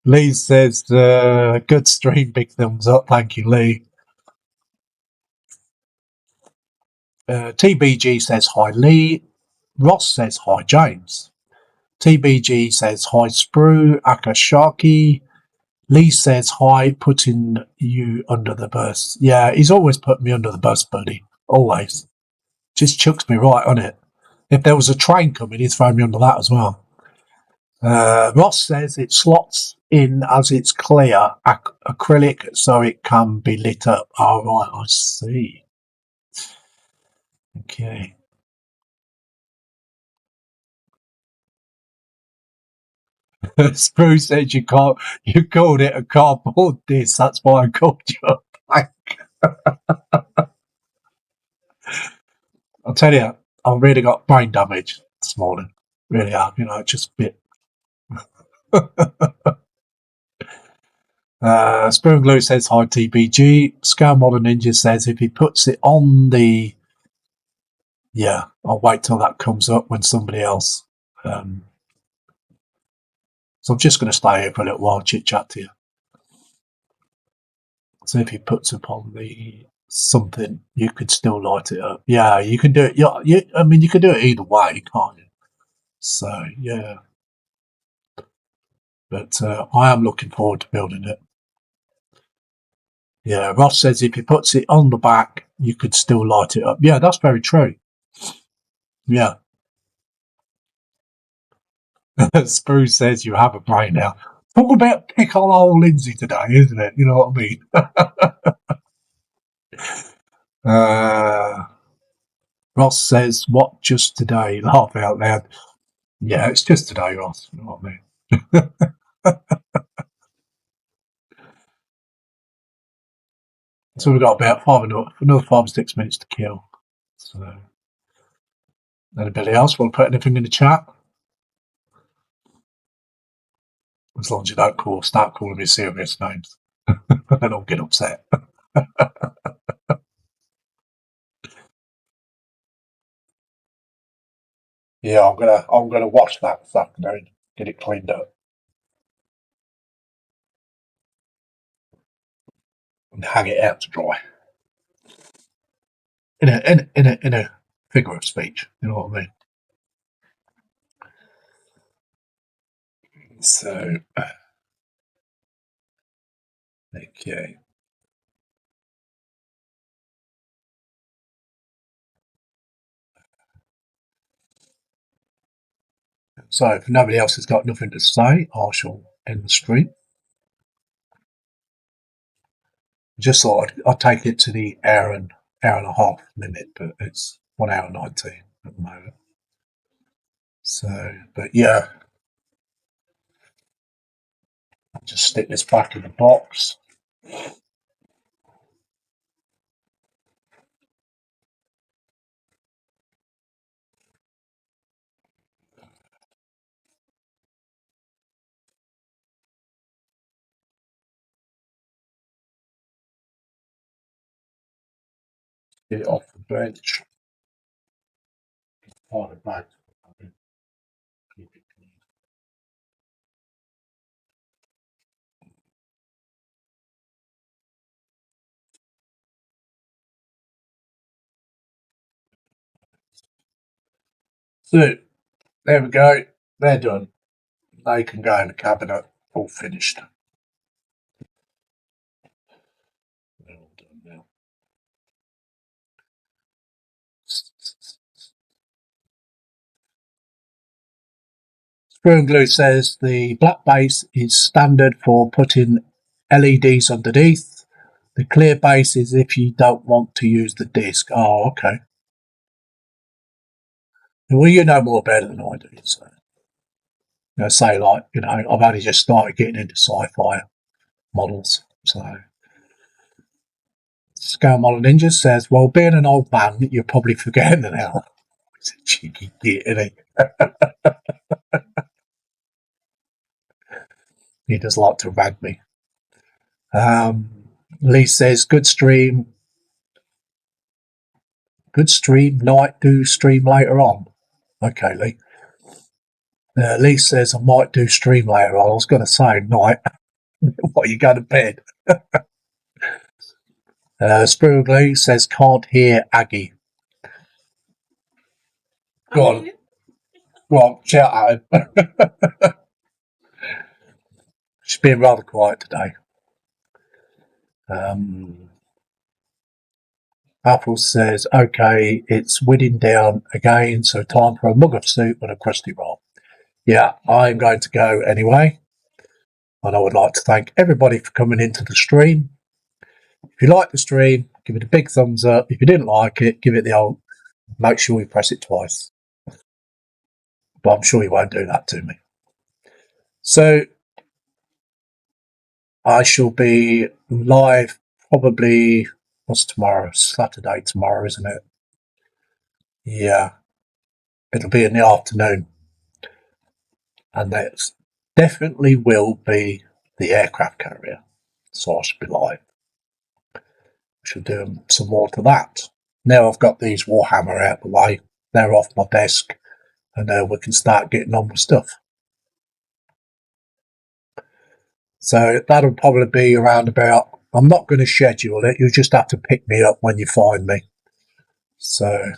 Lee says good stream, big thumbs up. Thank you, Lee. TBG says hi, Lee. Ross says hi, James. TBG says hi, Sprue. Akashaki. Lee says hi, putting you under the bus. Yeah, he's always put me under the bus, buddy. Always. Just chucks me right on it. If there was a train coming, he'd throw me under that as well. Ross says it slots in as it's clear acrylic so it can be lit up. Oh, right, I see. Okay. Spruce said you called it a cardboard disc. That's why I called you a plank. I'll tell you, I've really got brain damage this morning. Really have, just a bit. Spoon Glue says hi, TBG. Scale Modern Ninja says if he puts it on the. Yeah, I'll wait till that comes up when somebody else. So I'm just going to stay here for a little while, chit chat to you. So if he puts upon the something, you could still light it up. Yeah, you can do it. You can do it either way, can't you? So yeah, but I am looking forward to building it. Yeah, Ross says if he puts it on the back, you could still light it up. Yeah, that's very true. Yeah. Spruce says you have a brain now. Talk about pick on old Lindsay today, isn't it? You know what I mean? Ross says, what just today? Laugh out loud. Yeah, it's just today, Ross. You know what I mean? So we've got about another 5 or 6 minutes to kill. So, anybody else want to put anything in the chat? As long as you don't start calling me serious names, then I'll get upset. Yeah, I'm gonna wash that this afternoon, get it cleaned up, and hang it out to dry. In a figure of speech, you know what I mean? So, okay. So, if nobody else has got nothing to say, I shall end the stream. Just thought I'd take it to the hour and a half limit, but it's 1 hour 19 at the moment. So, but yeah, I'll just stick this back in the box. Get it off the bench. Part of that. Keep it clean. So, there we go. They're done. They can go in the cabinet. All finished. They're all done now. Screw and Glue says the black base is standard for putting LEDs underneath. The clear base is if you don't want to use the disc. Oh, okay. Well, you know more about it than I do. So, say like, I've only just started getting into sci-fi models. So, Scale Model Ninja says, well, being an old man, you're probably forgetting it now. It's a cheeky git, isn't he? He does like to rag me. Lee says, good stream. Good stream. Might do stream later on. Okay, Lee. Lee says, I might do stream later on. I was going to say night. What, you go to bed? Spirugly says, can't hear Aggie. Go on. Go on, shout at him. She's been rather quiet today. Apple says, okay, it's winning down again, so time for a mug of soup and a crusty roll. Yeah, I'm going to go anyway. And I would like to thank everybody for coming into the stream. If you like the stream, give it a big thumbs up. If you didn't like it, give it the old, make sure you press it twice. But I'm sure you won't do that to me. So I shall be live probably, what's tomorrow? Saturday tomorrow, isn't it? Yeah. It'll be in the afternoon. And that definitely will be the aircraft carrier. So I should be live. Should do some more to that. Now I've got these Warhammer out the way. They're off my desk. And we can start getting on with stuff. So that'll probably be around about, I'm not going to schedule it. You just have to pick me up when you find me. So,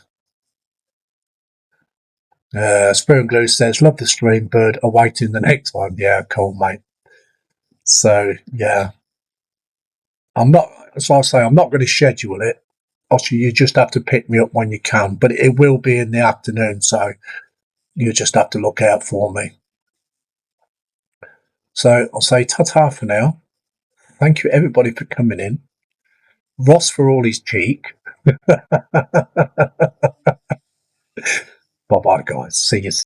Spirit and Glue says, love the stream, Bird, awaiting the next one. Yeah, cool, mate. So, yeah. I'm not, as I say, I'm not going to schedule it. Also, you just have to pick me up when you can, but it will be in the afternoon, so you just have to look out for me. So I'll say ta-ta for now. Thank you, everybody, for coming in. Ross for all his cheek. Bye-bye, guys. See you soon.